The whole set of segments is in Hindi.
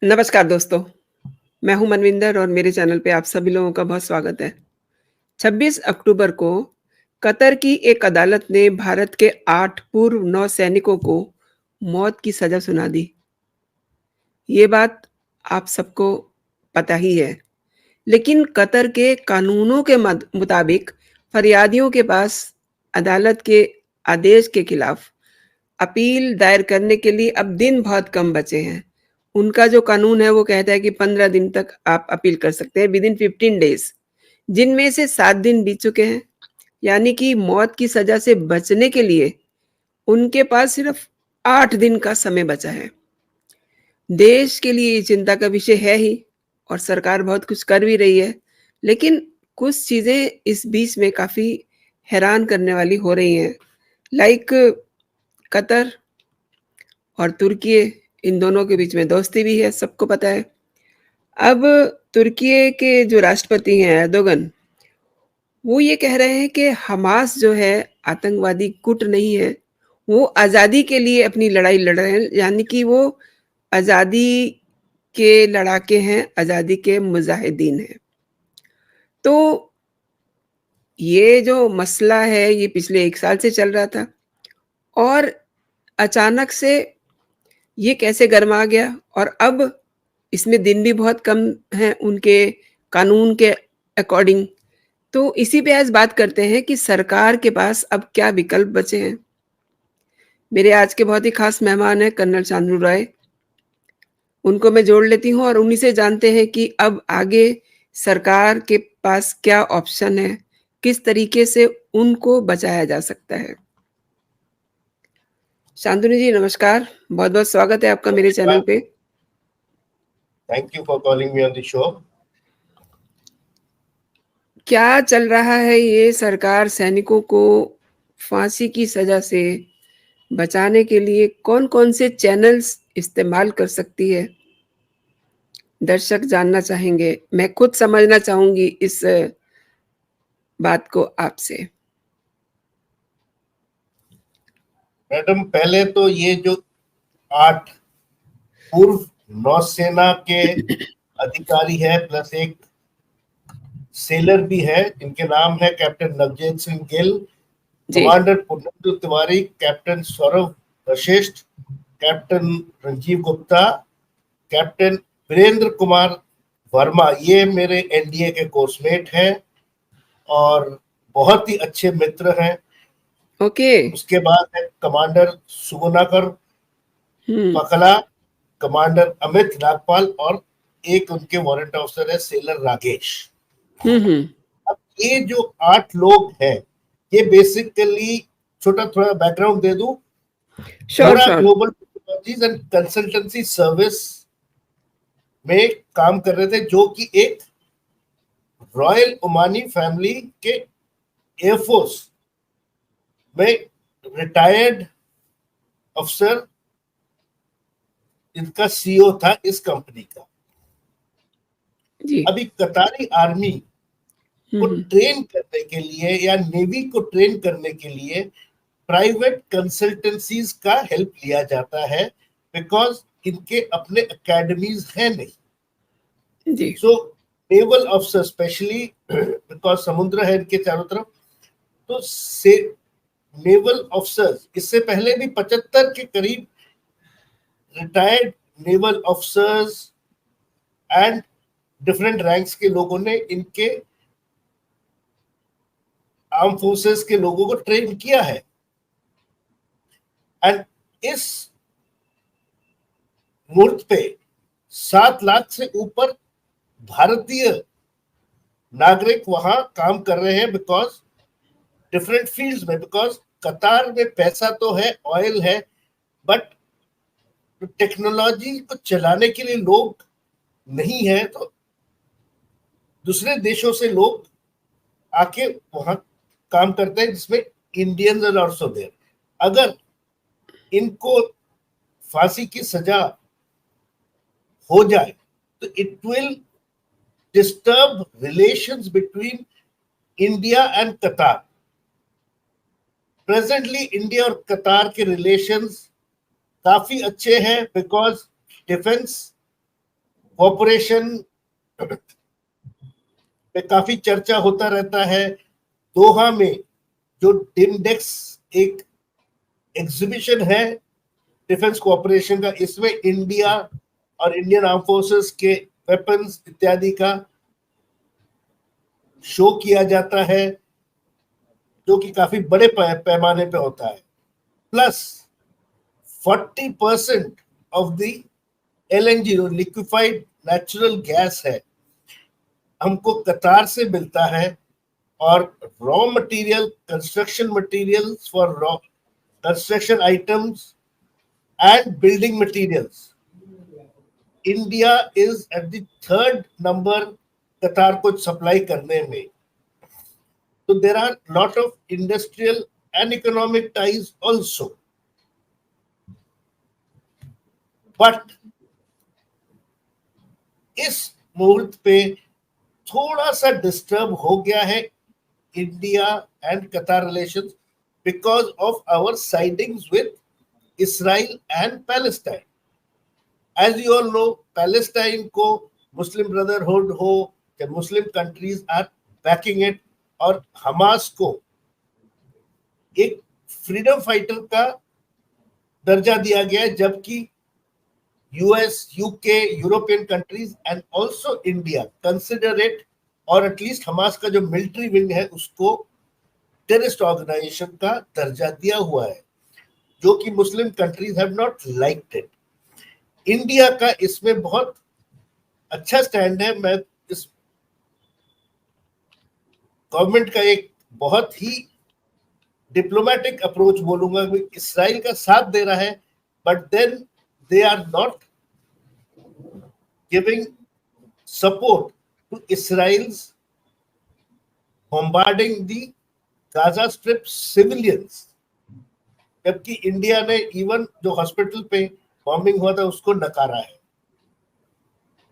नमस्कार दोस्तों, मैं हूँ मनविंदर और मेरे चैनल पे आप सभी लोगों का बहुत स्वागत है। 26 अक्टूबर को कतर की एक अदालत ने भारत के 8 पूर्व नौसैनिकों को मौत की सज़ा सुना दी। ये बात आप सबको पता ही है, लेकिन कतर के कानूनों के मुताबिक फरियादियों के पास अदालत के आदेश के खिलाफ अपील दायर करने के लिए अब दिन बहुत कम बचे हैं। उनका जो कानून है वो कहता है कि 15 दिन तक आप अपील कर सकते हैं विदिन 15 डेज़, जिनमें से 7 दिन बीत चुके हैं। यानी कि मौत की सज़ा से बचने के लिए उनके पास सिर्फ़ 8 दिन का समय बचा है। देश के लिए ये चिंता का विषय है ही और सरकार बहुत कुछ कर भी रही है, लेकिन कुछ चीज़ें इस बीच में काफ़ी हैरान करने वाली हो रही हैं। लाइक कतर और तुर्की, इन दोनों के बीच में दोस्ती भी है, सबको पता है। अब तुर्की के जो राष्ट्रपति हैं एर्दोगन, वो ये कह रहे हैं कि हमास जो है आतंकवादी गुट नहीं है, वो आज़ादी के लिए अपनी लड़ाई लड़ रहे हैं, यानी कि वो आज़ादी के लड़ाके हैं, आज़ादी के मुजाहिदीन हैं। तो ये जो मसला है, ये पिछले 1 साल से चल रहा था और अचानक से ये कैसे गरमा गया और अब इसमें दिन भी बहुत कम हैं उनके कानून के अकॉर्डिंग। तो इसी पे आज बात करते हैं कि सरकार के पास अब क्या विकल्प बचे हैं। मेरे आज के बहुत ही ख़ास मेहमान हैं कर्नल शांतनु राय। उनको मैं जोड़ लेती हूँ और उन्हीं से जानते हैं कि अब आगे सरकार के पास क्या ऑप्शन है, किस तरीके से उनको बचाया जा सकता है। शांतनु जी नमस्कार, बहुत-बहुत स्वागत है आपका मेरे चैनल पे। Thank you for calling me on the show. क्या चल रहा है ये सरकार सैनिकों को फांसी की सज़ा से बचाने के लिए कौन-कौन से चैनल्स इस्तेमाल कर सकती है? दर्शक जानना चाहेंगे। मैं खुद समझना चाहूँगी इस बात को आपसे। मैडम, पहले तो ये जो 8 पूर्व नौसेना के अधिकारी है प्लस एक सेलर भी है, इनके नाम है captain Navjeet Singh Gill, ji. Commander Purnendu Tiwari, captain Saurabh Vashisht, captain Rajeev Gupta, captain Virendra Kumar Verma. ये मेरे एनडीए के कोर्समेट हैं और बहुत ही अच्छे मित्र हैं। ओके। उसके बाद है कमांडर सुगुनाकर हुँ। पकला, कमांडर अमित नागपाल और एक उनके वारंट ऑफिसर है सेलर राकेश। हुँ, हुँ। अब ये जो 8 लोग हैं, ये बेसिकली छोटा थोड़ा बैकग्राउंड दे दूं। श्योर, मोरा sure. Global technologies and consultancy service में काम कर रहे थे, जो कि एक रॉयल ओमानी फैमिली के एयरफोर्स में रिटायर्ड अफसर इनका सीईओ था इस कंपनी का। जी। अभी कतारी आर्मी हुँ, को हुँ। ट्रेन करने के लिए या नेवी को ट्रेन करने के लिए प्राइवेट कंसल्टेंसीज का हेल्प लिया जाता है, बिकॉज इनके अपने एकेडमीज हैं नहीं। जी। सो नेवल ऑफिसर स्पेशली बिकॉज समुद्र है इनके चारों तरफ, तो से नेवल ऑफिसर्स इससे पहले भी 75 के करीब retired naval officers and different ranks के लोगों ने इनके आर्म फोर्सेस के लोगों को ट्रेन किया है। एंड इस मुहूर्त पे 7 लाख से ऊपर भारतीय नागरिक वहां काम कर रहे हैं, बिकॉज डिफरेंट फील्ड्स में। बिकॉज कतार में पैसा तो है, ऑयल है, बट टेक्नोलॉजी को चलाने के लिए लोग नहीं है, तो दूसरे देशों से लोग आके वहां काम करते हैं, जिसमें इंडियंस आर आल्सो देयर। अगर इनको फांसी की सजा हो जाए तो it will disturb relations between India and कतार। प्रेजेंटली इंडिया और कतार के रिलेशंस काफी अच्छे हैं, बिकॉज डिफेंस कॉरपोरेशन पे काफी चर्चा होता रहता है। दोहा में जो डिमडेक्स एक एग्जीबिशन है डिफेंस कोऑपरेशन का, इसमें इंडिया और इंडियन आर्म फोर्सेस के वेपन्स इत्यादि का शो किया जाता है, जो कि काफी बड़े पैमाने पे होता है। Plus 40% of the LNG liquefied natural gas है, हमको कतार से मिलता है। और raw material, construction materials for raw construction items and building materials, India is at the 3rd number Qatar को सप्लाई करने में। तो there are lot of industrial and economic ties also, but इस मुहूर्त पे थोड़ा सा डिस्टर्ब हो गया है India and Qatar relations because of our sidings with Israel and Palestine. As you all know, Palestine को मुस्लिम ब्रदरहुड हो या Muslim countries are backing it, और हमास को एक फ्रीडम फाइटर का दर्जा दिया गया है, जबकि US, UK, European countries and also India consider it, और एटलीस्ट हमास का जो मिलिट्री विंग है उसको टेररिस्ट ऑर्गेनाइजेशन का दर्जा दिया हुआ है, जो कि Muslim countries have not liked it. India का इसमें बहुत अच्छा स्टैंड है। मैं इस गवर्नमेंट का एक बहुत ही डिप्लोमेटिक अप्रोच बोलूंगा, इसराइल का साथ दे रहा है, but then they are not giving support to Israel's bombarding the Gaza Strip civilians, जबकि इंडिया ने इवन जो हॉस्पिटल पे बॉम्बिंग हुआ था उसको नकारा है।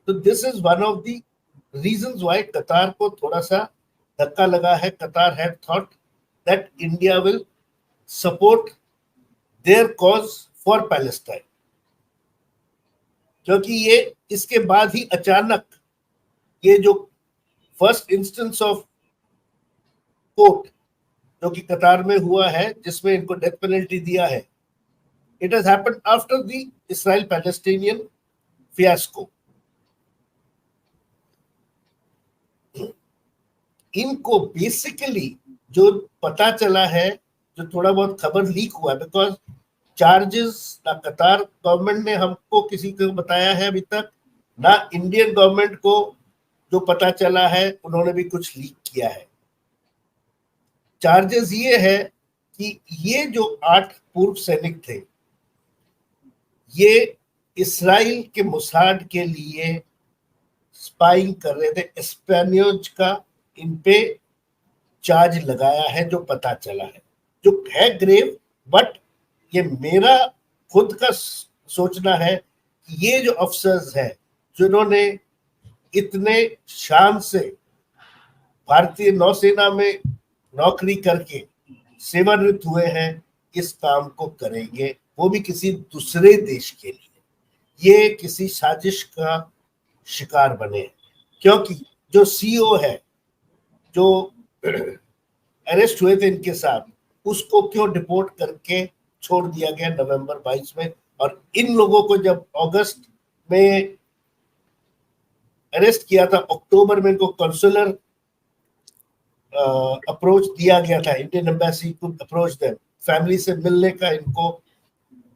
तो this is one of the reasons why Qatar को थोड़ा सा धक्का लगा है। Qatar had thought that India will support their cause for Palestine, क्योंकि ये इसके बाद ही अचानक ये जो फर्स्ट इंस्टेंस ऑफ कोर्ट जो कि कतार में हुआ है, जिसमें इनको डेथ पेनल्टी दिया है, it has happened after the Israel Palestinian fiasco. इनको बेसिकली जो पता चला है, जो थोड़ा बहुत खबर लीक हुआ है, बिकॉज चार्जेस ना कतार गवर्नमेंट ने हमको किसी को बताया है अभी तक, ना इंडियन गवर्नमेंट को जो पता चला है उन्होंने भी कुछ लीक किया है। चार्जेस ये है कि ये जो 8 पूर्व सैनिक थे, ये इसराइल के मोसाद के लिए स्पाइंग कर रहे थे, स्पेनियोज का इन पे चार्ज लगाया है, जो पता चला है, जो है ग्रेव। बट ये मेरा खुद का सोचना है कि ये जो अफसर्स हैं जिन्होंने इतने शान से भारतीय नौसेना में नौकरी करके सेवानिवृत्त हुए हैं, इस काम को करेंगे, वो भी किसी दूसरे देश के लिए। ये किसी साजिश का शिकार बने, क्योंकि जो सीईओ है जो अरेस्ट हुए थे इनके साथ, उसको क्यों डिपोर्ट करके छोड़ दिया गया नवंबर 22 में, और इन लोगों को जब अगस्त में अरेस्ट किया था, अक्टूबर में इनको कंसुलर अप्रोच दिया गया था, इंडियन एम्बेसी को अप्रोच देम, फैमिली से मिलने का इनको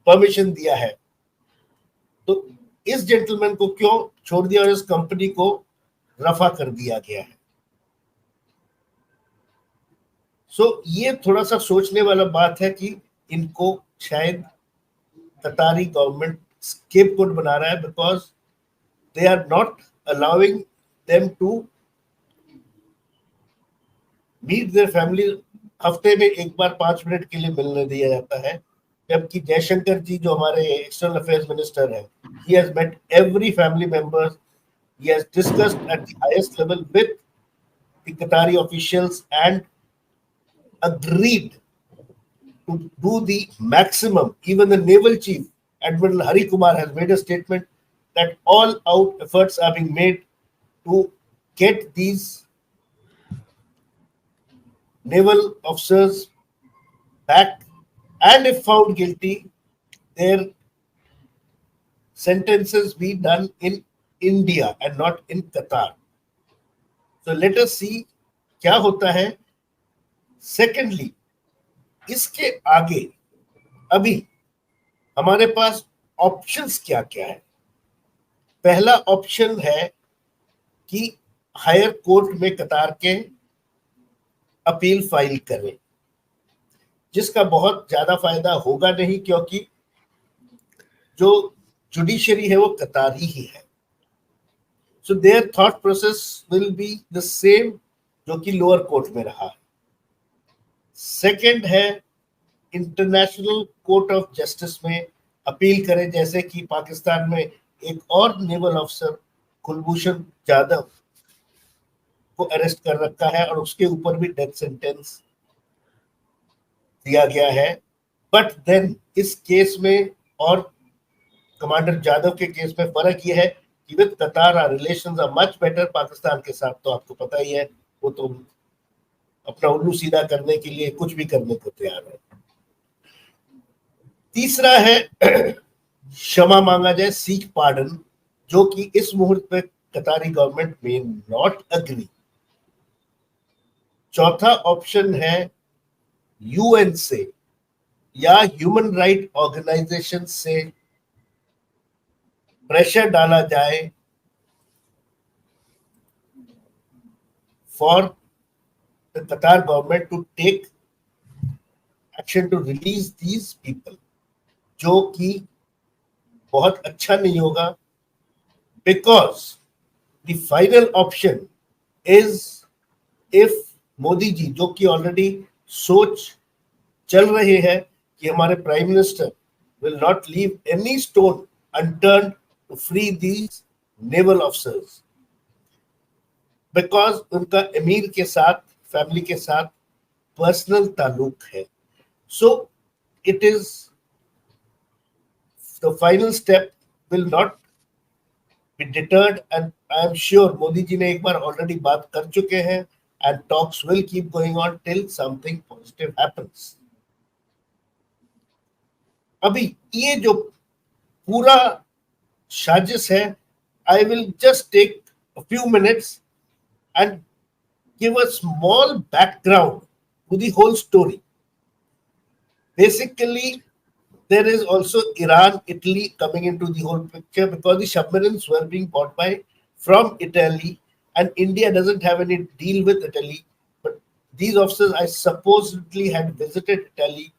परमिशन दिया है। तो इस जेंटलमैन को क्यों छोड़ दिया और इस कंपनी को रफा कर दिया गया है? सो ये थोड़ा सा सोचने वाला बात है कि इनको शायद कतारी गवर्नमेंट स्केपगोट बना रहा है, because they are not allowing them to meet their family। हफ्ते में एक बार 5 मिनट के लिए मिलने दिया जाता है, जबकि जयशंकर जी जो हमारे एक्सटर्नल अफेयर्स मिनिस्टर हैं, he has met every family member, he has discussed at the highest level with the Qatari officials and agreed to do the maximum। Even the naval chief Admiral Hari Kumar has made a statement that all out efforts are being made to get these naval officers back, and if found guilty, their sentences be done in India and not in Qatar. So let us see क्या होता है. Secondly, इसके आगे अभी हमारे पास ऑप्शंस क्या क्या है. पहला ऑप्शन है कि हायर कोर्ट में कतार के अपील फाइल करें, जिसका बहुत ज्यादा फायदा होगा नहीं, क्योंकि जो जुडिशरी है वो कतारी ही है. So there thought process will be the same जो कि लोअर कोर्ट में रहा है. सेकंड है इंटरनेशनल कोर्ट ऑफ जस्टिस में अपील करें, जैसे कि पाकिस्तान में एक और नेवल ऑफिसर कुलभूषण जाधव को अरेस्ट कर रखा है और उसके ऊपर भी डेथ सेंटेंस दिया गया है. बट देन इस केस में और कमांडर जाधव के केस में फर्क यह है कि with Qatar our relations are much better. Pakistan के साथ तो आपको पता ही है, वो तो अपना उल्लू सीधा करने के लिए कुछ भी करने को तैयार है. तीसरा है क्षमा मांगा जाए, सीक पार्डन, जो कि इस मुहूर्त पे कतारी गवर्नमेंट में नॉट अग्री. चौथा ऑप्शन है यूएन से या ह्यूमन राइट ऑर्गेनाइजेशन से प्रेशर डाला जाए for the Qatar government to take action to release these people, जो कि बहुत अच्छा नहीं होगा. Because the final option is if Modi ji, जो कि ऑलरेडी सोच चल रहे हैं कि हमारे prime minister will not leave any stone unturned to free these naval officers, because उनका अमीर के साथ, फैमिली के साथ पर्सनल ताल्लुक है. So it is the final step will not be deterred, and I am sure Modi ji ने एक बार ऑलरेडी बात कर चुके हैं, and talks will keep going on till something positive happens. अभी ये जो पूरा साजिश है, I will just take a few minutes and give a small background to the whole story. Basically, there is also Iran, Italy coming into the whole picture, because the submarines were being bought from Italy, and India doesn't have any deal with Italy. But these officers, I supposedly had visited Italy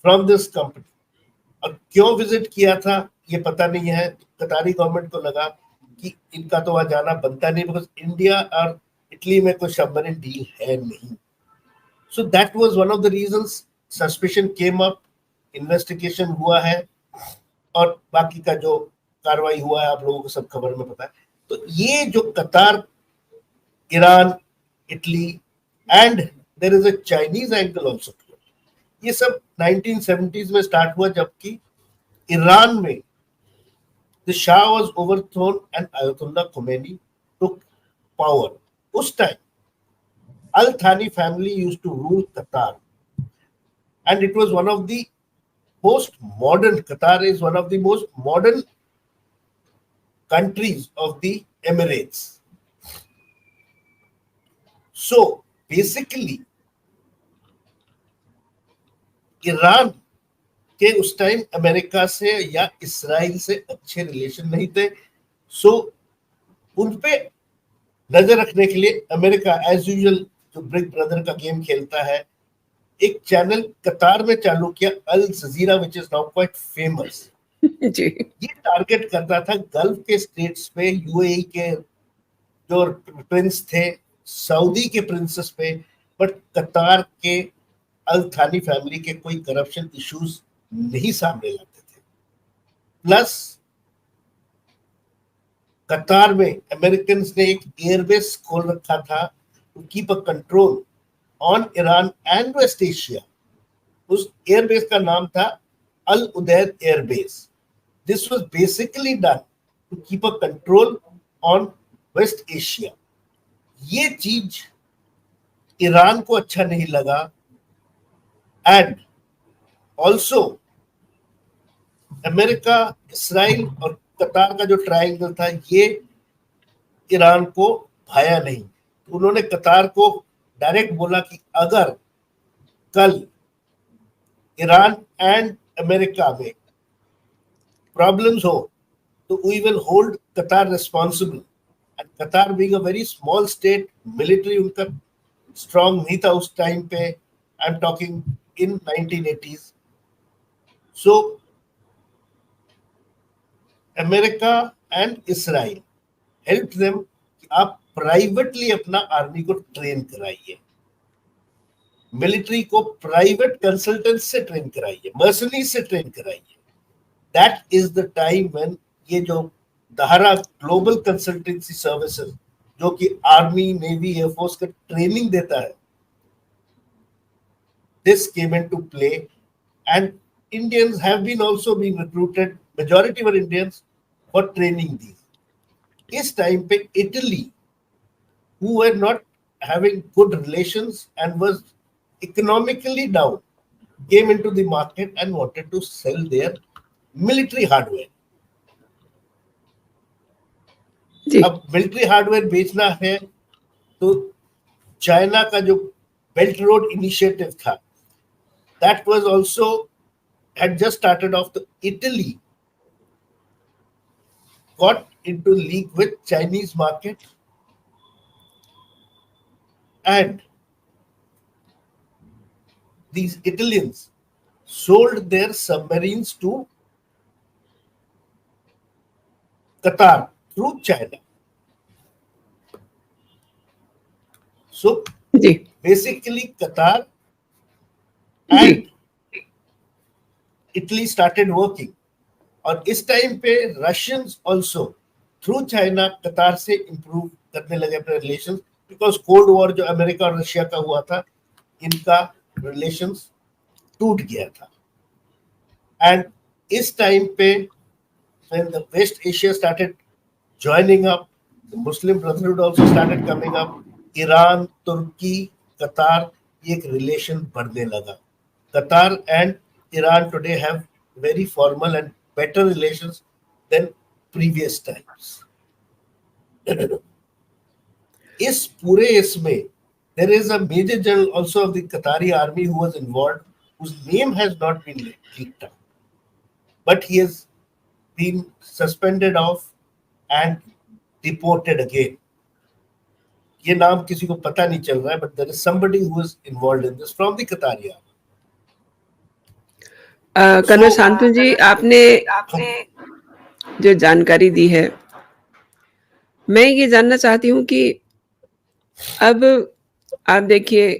from this company. अब क्यों विजिट किया था ये पता नहीं है. कतारी गवर्नमेंट को लगा कि इनका तो वहां जाना बनता नहीं, बिकॉज इंडिया और इटली में कोई सबमरीन डील है नहीं. So that was one of the reasons. Suspicion came up, investigation हुआ है, और बाकी का जो कार्रवाई हुआ है आप लोगों को सब खबर में पता है. तो ये जो Qatar, Iran, Italy and there is a Chinese angle also, ये सब 1970s में स्टार्ट हुआ, जबकि ईरान में the Shah was overthrown and Ayatollah Khomeini took power. उस time Al Thani family used to rule Qatar, and it was one of the most modern, Qatar is one of the most modern countries of the Emirates. So basically Iran के उस टाइम अमेरिका से या इसराइल से अच्छे रिलेशन नहीं थे. सो उन पे नजर रखने के लिए अमेरिका एज यूजुअल जो बिग ब्रदर का गेम खेलता है, एक चैनल कतार में चालू किया, Al Jazeera, which is now quite famous. जी. ये टारगेट करता था गल्फ के स्टेट्स पे, यूएई के जो प्रिंस थे, सऊदी के प्रिंसेस पे, बट कतार के अल थानी फैमिली के कोई करप्शन इश्यूज नहीं सामने लाते थे. प्लस कतार में अमेरिकन ने एक एयरबेस खोल रखा था to keep a control on Iran and West Asia. उस एयरबेस का नाम था Al Udeid airbase. This was basically done to keep a control on West Asia. ये चीज ईरान को अच्छा नहीं लगा, एंड ऑल्सो अमेरिका, इसराइल और कतार का जो ट्रायंगल था ये ईरान को भाया नहीं। तो उन्होंने कतार को डायरेक्ट बोला कि अगर कल ईरान एंड अमेरिका में प्रॉब्लम्स हो तो वी विल होल्ड कतार रिस्पॉन्सिबल। एंड कतार being a very small state, military उनका स्ट्रॉन्ग नहीं था उस टाइम पे, I am talking in 1980s। So America and Israel help them कि आप प्राइवेटली अपना आर्मी को ट्रेन कराइए, मिलिट्री को प्राइवेट कंसल्टेंट से ट्रेन कराइए, मर्सनरी से ट्रेन कराइए। That is the time when ये जो दहारा ग्लोबल कंसल्टेंसी सर्विसेज जो कि आर्मी, नेवी, एयरफोर्स का ट्रेनिंग देता है, this came into play, and Indians have been also being recruited, majority were Indians, for training these. इस टाइम पे Italy, who were not having good relations and was economically down, came into the market and wanted to sell their military hardware. जी अब मिलिट्री हार्डवेयर बेचना है तो चाइना का जो बेल्ट रोड इनिशिएटिव था, that was also had just started off. The Italy got into league with Chinese market, and these Italians sold their submarines to Qatar through China. So जी basically Qatar जी and Italy started working. और इस टाइम पे रशियंस ऑल्सो थ्रू चाइना कतार से इंप्रूव करने लगे अपने रिलेशन, बिकॉज कोल्ड वॉर जो अमेरिका और रशिया का हुआ था, इनका रिलेशंस टूट गया था। एंड इस टाइम पे when the West Asia started joining up, the Muslim Brotherhood also started coming up, Iran, तुर्की, कतार, ये एक रिलेशन बढ़ने लगा। Qatar and Iran today have very formal and better relations than previous times. इस पूरे इसमें there is a major general also of the Qatari army who was involved, whose name has not been leaked out, but he has been suspended off and deported again. ये नाम किसी को पता नहीं चल रहा है, but there is somebody who is involved in this from the Qatari army. Colonel Shantanu ji, आपने जो जानकारी दी है, मैं ये जानना चाहती हूँ कि अब आप देखिए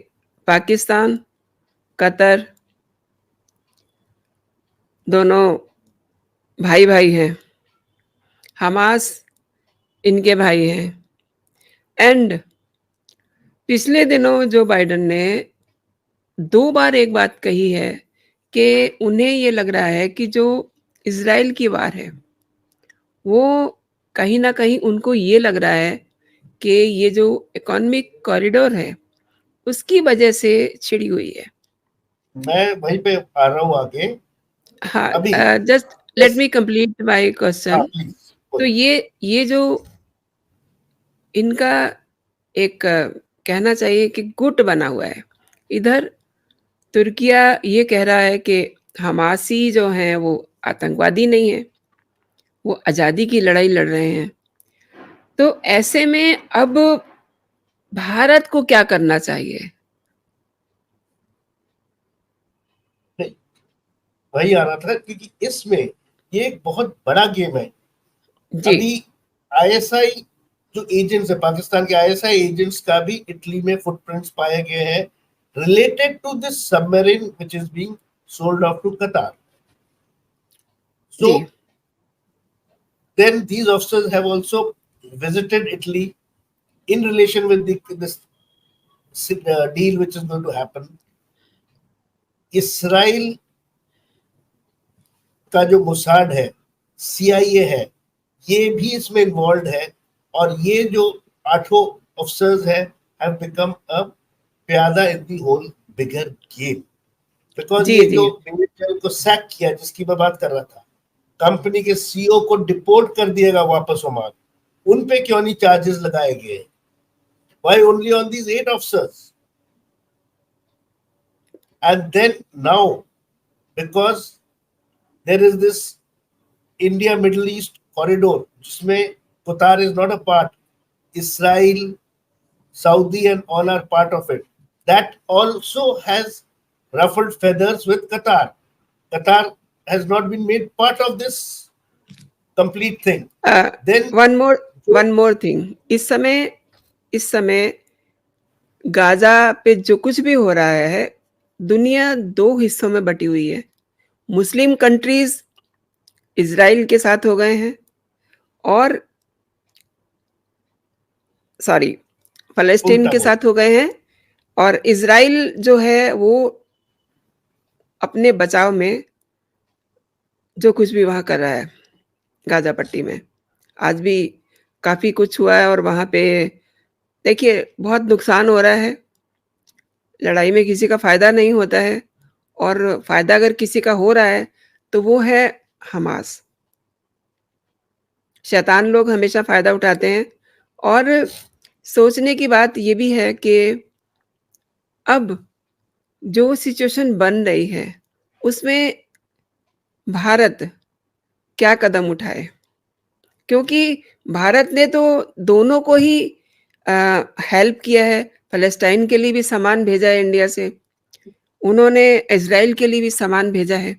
पाकिस्तान, कतर दोनों भाई-भाई हैं। हमास इनके भाई हैं। एंड पिछले दिनों जो बाइडेन ने 2 बार एक बात कही है कि उन्हें ये लग रहा है कि जो इज़राइल की वार है, वो कहीं न कहीं उनको ये लग रहा है कि ये जो इकोनॉमिक कॉरिडोर है, उसकी वजह से छिड़ी हुई है। मैं वहीं पे आ रहा हूँ आगे। हाँ, अभी just let me complete my question. Please. तो ये जो इनका एक कहना चाहिए कि गुट बना हुआ है। इधर तुर्किया ये कह रहा है कि हमासी जो हैं वो आतंकवादी नहीं है, वो आज़ादी की लड़ाई लड़ रहे हैं। तो ऐसे में अब भारत को क्या करना चाहिए? वही आ रहा था क्योंकि इसमें ये एक बहुत बड़ा गेम है। जी, अभी आईएसआई जो एजेंट्स है, पाकिस्तान के आईएसआई एजेंट्स का भी इटली में फुटप्रिंट्स पाए गए हैं related to this submarine which is being sold off to Qatar. So जी, then these officers have also visited Italy in relation with this deal which is going to happen. Israel का जो मोसाड है, CIA है, ये भी इसमें इन्वॉल्व है, और ये जो 8 ऑफिसर्स है हैव बिकम अ प्यादा in the whole bigger game. Because जी, ये जी। जो मेजर को सैक किया, जिसकी मैं बात कर रहा था, कंपनी के सीईओ को डिपोर्ट कर दिएगा वापस ओमान, उन पे क्यों नहीं चार्जेस लगाए गए? Why only on these 8 officers? And then now, because there is this India middle east corridor, जिसमें Qatar is not a part, Israel, Saudi and all are part of it. That also has ruffled feathers with Qatar. Qatar has not been made part of this complete thing. Then, one more one more thing, इस समय गाजा पे जो कुछ भी हो रहा है, दुनिया 2 हिस्सों में बटी हुई है। मुस्लिम कंट्रीज़ इज़राइल के साथ हो गए हैं और सॉरी, फ़लस्तीन उल्टा के बोल, साथ हो गए हैं और इज़राइल जो है वो अपने बचाव में जो कुछ भी वहाँ कर रहा है, गाज़ा पट्टी में। आज भी काफ़ी कुछ हुआ है और वहाँ पे देखिए बहुत नुकसान हो रहा है। लड़ाई में किसी का फ़ायदा नहीं होता है और फ़ायदा अगर किसी का हो रहा है, तो वो है हमास। शैतान लोग हमेशा फ़ायदा उठाते हैं और सोचने की बात ये भी है कि अब जो सिचुएशन बन रही है, उसमें भारत क्या कदम उठाए? क्योंकि भारत ने तो दोनों को ही हेल्प किया है, फ़लस्तीन के लिए भी सामान भेजा है इंडिया से, उन्होंने इज़राइल के लिए भी सामान भेजा है।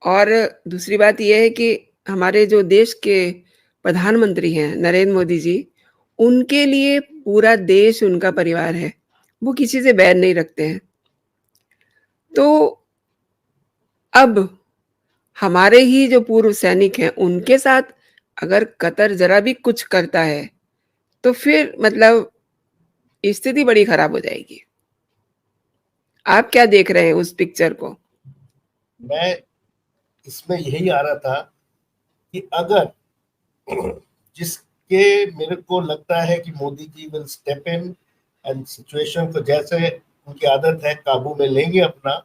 और दूसरी बात ये है कि हमारे जो देश के प्रधानमंत्री हैं, नरेंद्र मोदी जी, उनके लिए पूरा देश उनका परिवार है। वो किसी से बैर नहीं रखते हैं। तो अब हमारे ही जो पूर्व सैनिक हैं, उनके साथ अगर कतर ज़रा भी कुछ करता है, तो फिर मतलब स्थिति बड़ी खराब हो जाएगी। आप क्या देख रहे हैं उस पिक्चर को? मैं इसमें यही आ रहा था कि अगर जिसके मेरे को लगता है कि Modi ji will step in and situation को, जैसे उनकी आदत है, काबू में लेंगे अपना।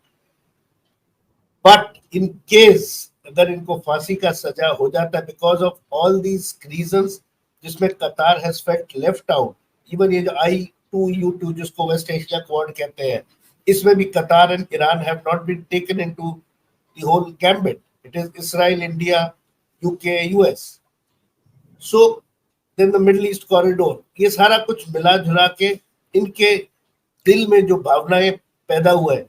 बट इन केस अगर इनको फांसी का सजा हो जाता है because of all these reasons, जिसमें कतार has felt left out, even ये जो I2U2 जिसको वेस्ट एशिया क्वाड कहते हैं, इसमें भी Qatar and Iran have not been taken into the whole gambit. It is Israel, India, UK, US. So then the middle east corridor, ये सारा कुछ मिला जुला के इनके दिल में जो भावनाएं पैदा हुआ है,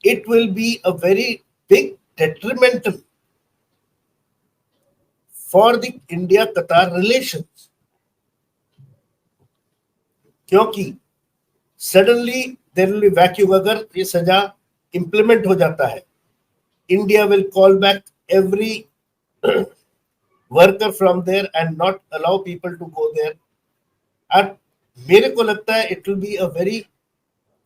it will be a very big detrimental for the India-Qatar relations, क्योंकि suddenly there will be vacuum। अगर ये सजा implement हो जाता है, India will call back every worker from there and not allow people to go there। और मेरे को लगता है it will be a very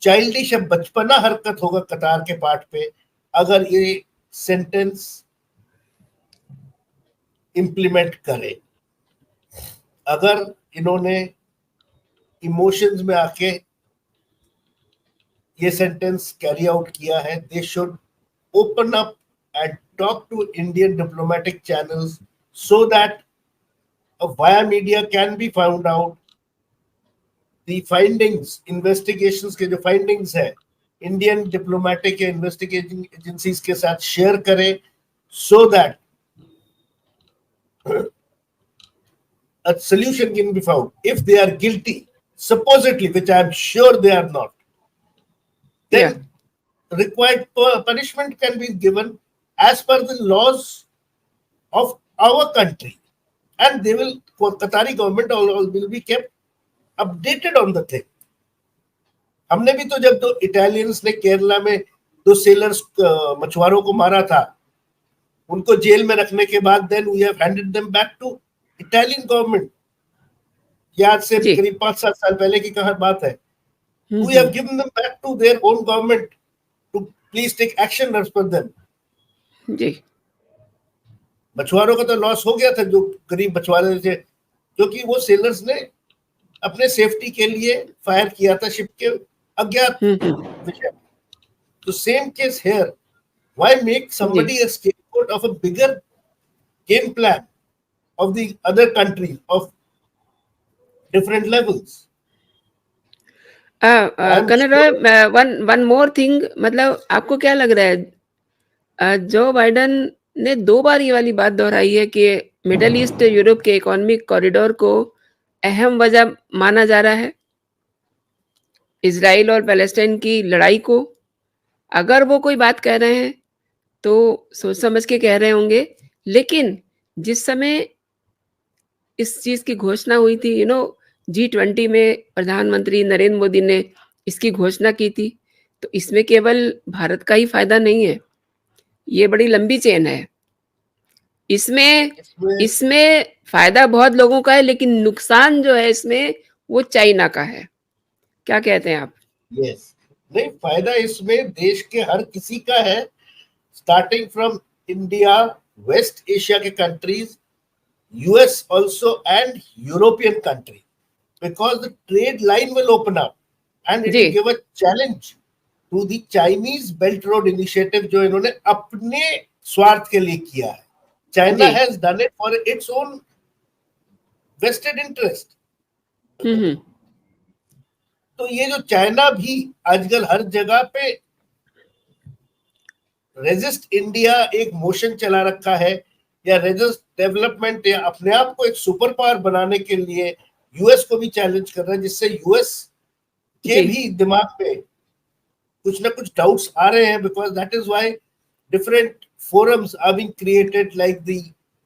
childish, बचपना हरकत होगा कतार के पार्ट पे अगर ये सेंटेंस इंप्लीमेंट करे। अगर इन्होंने इमोशंस में आके ये सेंटेंस कैरी आउट किया है, they should open up and talk to Indian diplomatic channels so that via media can be found out the findings, investigations के जो फाइंडिंग्स है, इंडियन डिप्लोमेटिक या इन्वेस्टिगेटिंग एजेंसीज के साथ शेयर करें, so that a solution can be found. If they are guilty, supposedly, which I am sure they are not, या then required punishment can be given as per the laws of our country, and they will, Qatari government will be kept updated on the thing। हमने भी तो जब तो इटालियंस ने केरला में 2 सेलर्स मछुआरों को मारा था, उनको जेल में रखने के बाद then we have handed them back to Italian government. ये आज से जी। करीब 5-7 साल पहले की कहा बात है। हुँ, We hmm. have given them back to their own government to please take action as per them। जी। मछुआरों का तो लॉस हो गया था, जो गरीब मछुआरे थे, क्योंकि वो सेलर्स ने अपने सेफ्टी के लिए फायर किया था शिप के अज्ञात विषय में। तो same case here, why make जी। Somebody a scapegoat of a bigger game plan of the other country of different levels? I am corner sure. One one more thing, मतलब आपको क्या लग रहा है, जो बाइडन ने 2 बार ये वाली बात दोहराई है कि मिडल ईस्ट यूरोप के इकोनॉमिक कॉरिडोर को अहम वजह माना जा रहा है, इज़राइल और पैलेस्टाइन की लड़ाई को। अगर वो कोई बात कह रहे हैं, तो सोच समझ के कह रहे होंगे, लेकिन जिस समय इस चीज़ की घोषणा हुई थी, G20 में प्रधानमंत्री नरेंद्र मोदी ने इसकी घोषणा की थी, तो इसमें केवल भारत का ही फ़ायदा नहीं है, ये बड़ी लंबी चेन है। इसमें इसमें इसमें फ़ायदा बहुत लोगों का है, लेकिन नुकसान जो है इसमें, वो चाइना का है। क्या कहते हैं आप? यस, नहीं, फायदा इसमें देश के हर किसी का है, starting from India, West Asia के countries, US also, and European country, because the trade line will open up and it जी, will give a challenge to the Chinese Belt Road Initiative जो इन्होंने अपने स्वार्थ के लिए किया है. जी। China has done it for its own vested interest. हुँ। तो ये जो चाइना भी आजकल हर जगह पे रेजिस्ट इंडिया एक मोशन चला रखा है, या रेजिस्ट डेवलपमेंट, या अपने आप को एक सुपर पावर बनाने के लिए यूएस को भी चैलेंज कर रहा है, जिससे यूएस के जी, भी दिमाग में कुछ ना कुछ डाउट्स आ रहे हैं, because that is why different forums are being created, like the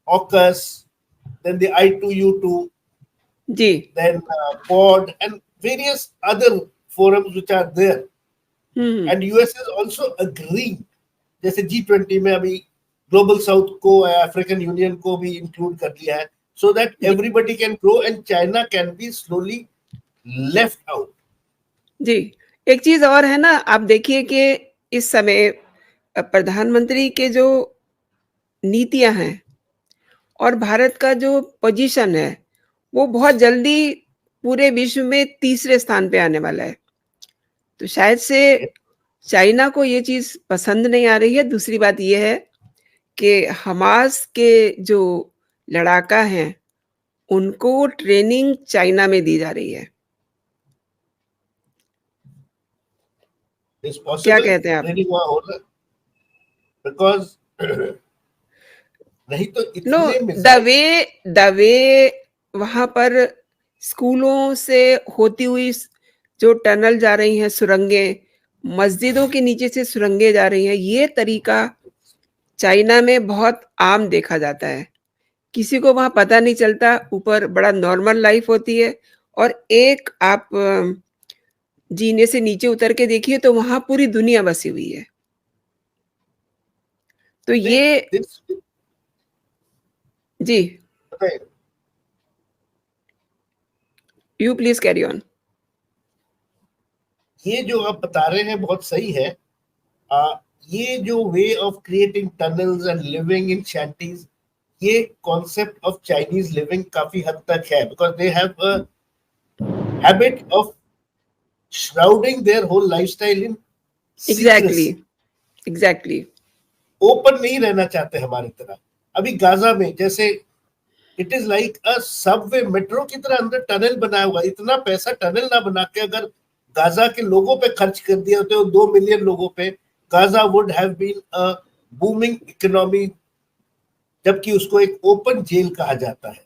AUKUS, then the I2U2, जी। then POD, and various other forums which are there. Hmm. And US is also agreeing, जैसे G20 में अभी ग्लोबल साउथ को, अफ्रीकन यूनियन को भी इंक्लूड कर लिया है, सो दैट जी, everybody can grow and China can be slowly left out. जी। एक चीज़ और है ना, आप देखिए कि इस समय प्रधानमंत्री के जो नीतियाँ हैं और भारत का जो पोज़ीशन है, वो बहुत जल्दी पूरे विश्व में तीसरे स्थान पे आने वाला है। तो शायद से चाइना को ये चीज़ पसंद नहीं आ रही है। दूसरी बात ये है कि हमास के जो लड़ाका हैं, उनको ट्रेनिंग चाइना में दी जा रही है। इज क्या पॉसिबल कहते हैं आप? ट्रेनिंग वहां हो रहा है, बिकॉज नहीं तो नो, इतने the missile. Way the way वहाँ पर स्कूलों से होती हुई जो टनल जा रही हैं, सुरंगें, मस्जिदों के नीचे से सुरंगें जा रही हैं, ये तरीका चाइना में बहुत आम देखा जाता है। किसी को वहाँ पता नहीं चलता, ऊपर बड़ा नॉर्मल लाइफ होती है, और एक आप जीने से नीचे उतर के देखिए तो वहाँ पूरी दुनिया बसी हुई है। तो नहीं, ये this, जी, यू प्लीज़ कैरी ऑन। ये जो आप बता रहे हैं बहुत सही है. ये जो way of creating tunnels and living in shanties, ये कॉन्सेप्ट ऑफ चाइनीज लिविंग काफी हद तक है, because they have a habit of shrouding their whole lifestyle in exactly, secrecy. Exactly. Open नहीं रहना चाहते हमारी तरह. अभी गाजा में जैसे it is like a subway metro की तरह अंदर टनल बनाया हुआ. इतना पैसा टनल ना बना के अगर गाजा के लोगों पे खर्च कर दिया होते हो, 2 मिलियन लोगों पे, Gaza would have been a booming economy, जबकि उसको एक ओपन जेल कहा जाता है.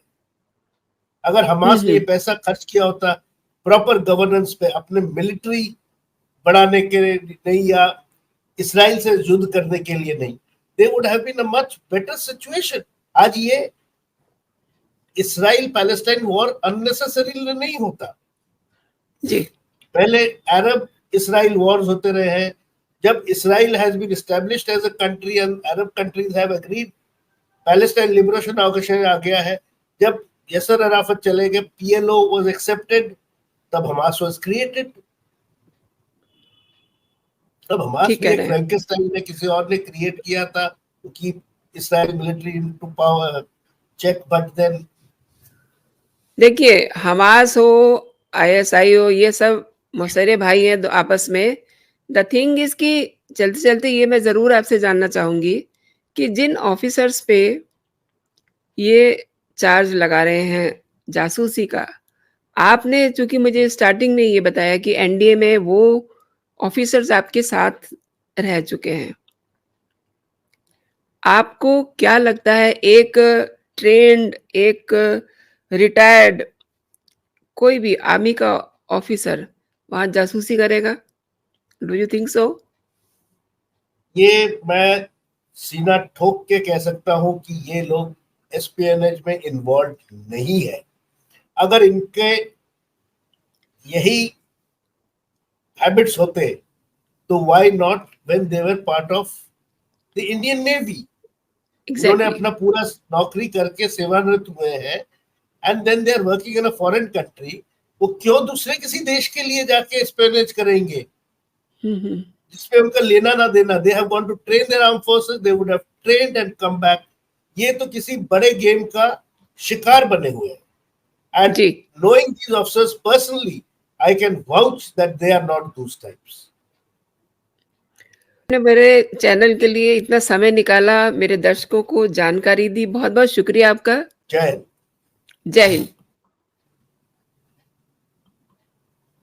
अगर हुँ, हमास ने ये हुँ। पैसा खर्च किया होता प्रॉपर गवर्नेंस पे, अपने मिलिट्री बढ़ाने के लिए नहीं, या इसराइल से युद्ध करने के लिए नहीं, they would have been a much better situation. आज ये इसराइल पैलेस्टाइन वॉर अननेसेसरी नहीं होता. जी, पहले अरब इसराइल वॉर्स होते रहे हैं. जब Israel has been established as a country and Arab countries have agreed, Palestine liberation organisation आ गया है. जब यसर अराफत चले गए, PLO वाज एक्सेप्टेड, तब हमास वाज क्रिएटेड. तब हमास ठीक भी कह एक रहे हैं। फ्रैंकेस्टाइन ने, किसी और ने क्रिएट किया था, क्योंकि Israel military into power check, but then देखिए, हमास हो, आईएसआई हो, ये सब मौसेरे भाई हैं आपस में। द थिंग इज़ कि चलते-चलते ये मैं ज़रूर आपसे जानना चाहूँगी कि जिन ऑफ़िसर्स पे ये चार्ज लगा रहे हैं जासूसी का, आपने चूँकि मुझे स्टार्टिंग में ये बताया कि एनडीए में वो ऑफ़िसर्स आपके साथ रह चुके हैं। आपको क्या लगता है एक ट्रेन्ड, एक रिटायर्ड कोई भी आर्मी का ऑफ़िसर वहाँ जासूसी करेगा? Do you think so? ये मैं सीना ठोक के कह सकता हूं कि ये लोग एस्पियनेज में इन्वॉल्व नहीं है। अगर इनके यही हैबिट्स होते तो why not when they were part of the Indian navy, उन्होंने एग्ज़ैक्टली। अपना पूरा नौकरी करके सेवानिवृत्त हुए हैं and then they are working in a foreign country, वो क्यों दूसरे किसी देश के लिए जाके एस्पियनेज करेंगे हुँ, हुँ। जिसपे उनका लेना ना देना। They have gone to train their arm forces, they would have trained and come back. ये तो किसी बड़े गेम का शिकार बने हुए हैं एंड जी। knowing these officers personally, I can vouch that they are not those types. आपने मेरे चैनल के लिए इतना समय निकाला, मेरे दर्शकों को जानकारी दी, बहुत-बहुत शुक्रिया आपका। जय हिंद। जय हिंद।